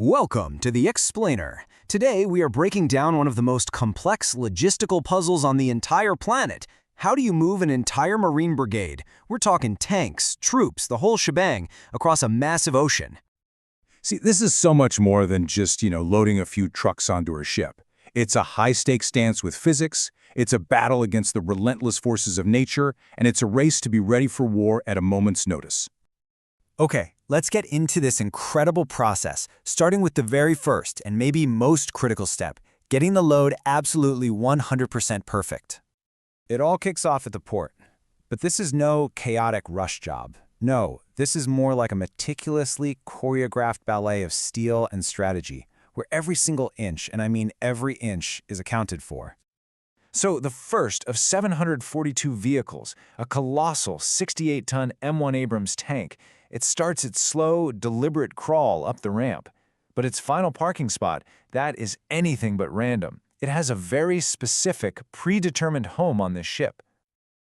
Welcome to the Explainer. Today we are breaking down one of the most complex logistical puzzles on the entire planet. How do you move an entire Marine brigade? We're talking tanks, troops, the whole shebang, across a massive ocean. See, this is so much more than just, loading a few trucks onto a ship. It's a high-stakes stance with physics, it's a battle against the relentless forces of nature, and it's a race to be ready for war at a moment's notice. Okay, let's get into this incredible process, starting with the very first and maybe most critical step, getting the load absolutely 100% perfect. It all kicks off at the port, but this is no chaotic rush job. No, this is more like a meticulously choreographed ballet of steel and strategy, where every single inch, and I mean every inch, is accounted for. So the first of 742 vehicles, a colossal 68-ton M1 Abrams tank, it starts its slow, deliberate crawl up the ramp. But its final parking spot, that is anything but random. It has a very specific, predetermined home on this ship.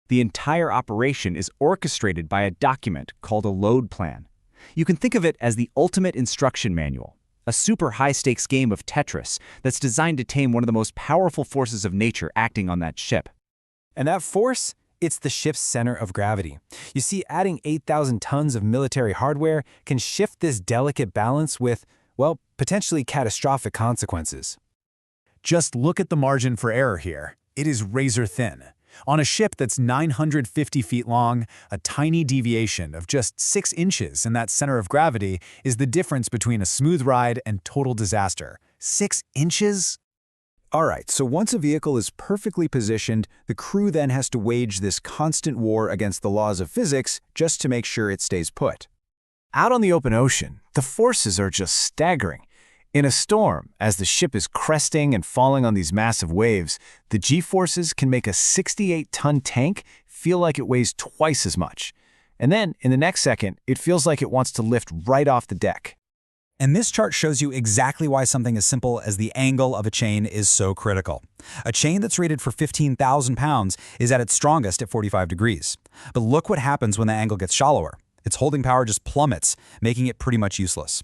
The entire operation is orchestrated by a document called a load plan. You can think of it as the ultimate instruction manual, a super high-stakes game of Tetris that's designed to tame one of the most powerful forces of nature acting on that ship. And that force? It's the ship's center of gravity. You see, adding 8,000 tons of military hardware can shift this delicate balance with, well, potentially catastrophic consequences. Just look at the margin for error here. It is razor thin. On a ship that's 950 feet long, a tiny deviation of just 6 inches in that center of gravity is the difference between a smooth ride and total disaster. 6 inches? All right, so once a vehicle is perfectly positioned, the crew then has to wage this constant war against the laws of physics just to make sure it stays put. Out on the open ocean, the forces are just staggering. In a storm, as the ship is cresting and falling on these massive waves, the G-forces can make a 68-ton tank feel like it weighs twice as much. And then, in the next second, it feels like it wants to lift right off the deck. And this chart shows you exactly why something as simple as the angle of a chain is so critical. A chain that's rated for 15,000 pounds is at its strongest at 45 degrees. But look what happens when the angle gets shallower. Its holding power just plummets, making it pretty much useless.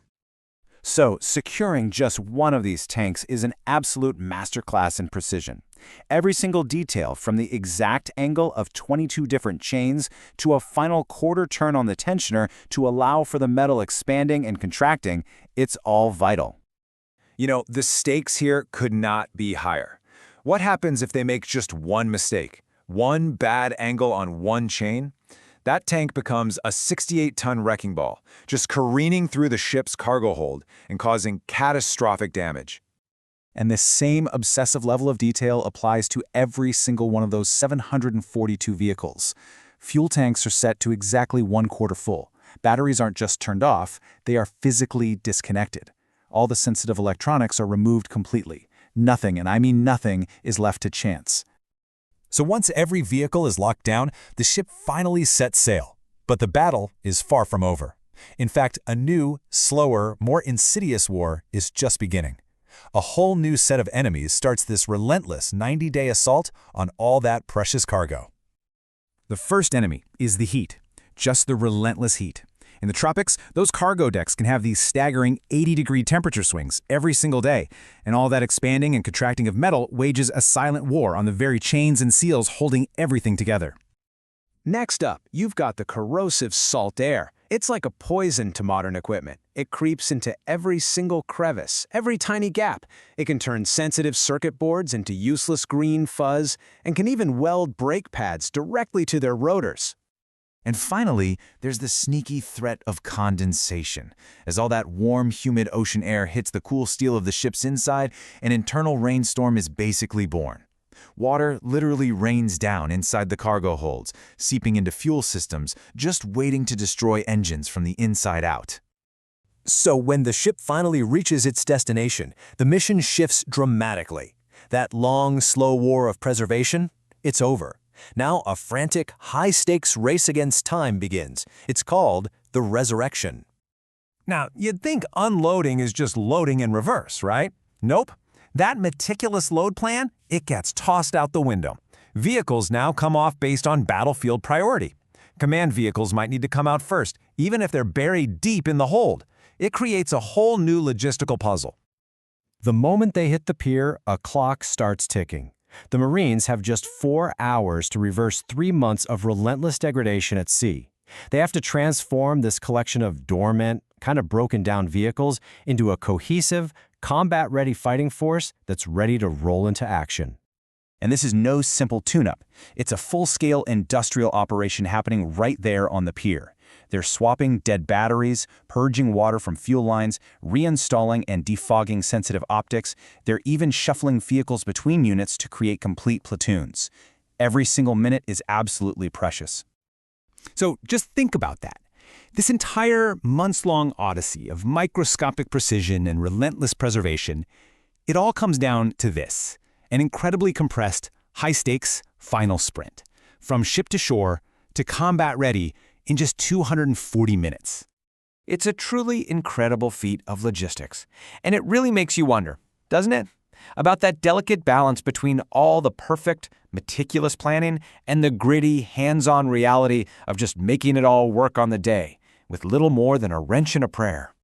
So, securing just one of these tanks is an absolute masterclass in precision. Every single detail, from the exact angle of 22 different chains to a final quarter turn on the tensioner to allow for the metal expanding and contracting, it's all vital. The stakes here could not be higher. What happens if they make just one mistake? One bad angle on one chain? That tank becomes a 68-ton wrecking ball, just careening through the ship's cargo hold and causing catastrophic damage. And this same obsessive level of detail applies to every single one of those 742 vehicles. Fuel tanks are set to exactly 1/4 full. Batteries aren't just turned off, they are physically disconnected. All the sensitive electronics are removed completely. Nothing, and I mean nothing, is left to chance. So once every vehicle is locked down, the ship finally sets sail. But the battle is far from over. In fact, a new, slower, more insidious war is just beginning. A whole new set of enemies starts this relentless 90-day assault on all that precious cargo. The first enemy is the heat, just the relentless heat. In the tropics, those cargo decks can have these staggering 80-degree temperature swings every single day, and all that expanding and contracting of metal wages a silent war on the very chains and seals holding everything together. Next up, you've got the corrosive salt air. It's like a poison to modern equipment. It creeps into every single crevice, every tiny gap. It can turn sensitive circuit boards into useless green fuzz, and can even weld brake pads directly to their rotors. And finally, there's the sneaky threat of condensation. As all that warm, humid ocean air hits the cool steel of the ship's inside, an internal rainstorm is basically born. Water literally rains down inside the cargo holds, seeping into fuel systems, just waiting to destroy engines from the inside out. So when the ship finally reaches its destination, the mission shifts dramatically. That long, slow war of preservation, it's over. Now a frantic, high-stakes race against time begins. It's called the Resurrection. Now, you'd think unloading is just loading in reverse, right? Nope. That meticulous load plan, it gets tossed out the window. Vehicles now come off based on battlefield priority. Command vehicles might need to come out first, even if they're buried deep in the hold. It creates a whole new logistical puzzle. The moment they hit the pier, a clock starts ticking. The Marines have just 4 hours to reverse 3 months of relentless degradation at sea. They have to transform this collection of dormant, kind of broken down vehicles into a cohesive, combat-ready fighting force that's ready to roll into action. And this is no simple tune-up. It's a full-scale industrial operation happening right there on the pier. They're swapping dead batteries, purging water from fuel lines, reinstalling and defogging sensitive optics. They're even shuffling vehicles between units to create complete platoons. Every single minute is absolutely precious. So just think about that. This entire months-long odyssey of microscopic precision and relentless preservation, it all comes down to this: an incredibly compressed, high-stakes final sprint. From ship to shore to combat-ready in just 240 minutes. It's a truly incredible feat of logistics. And it really makes you wonder, doesn't it? About that delicate balance between all the perfect, meticulous planning and the gritty, hands-on reality of just making it all work on the day, with little more than a wrench and a prayer.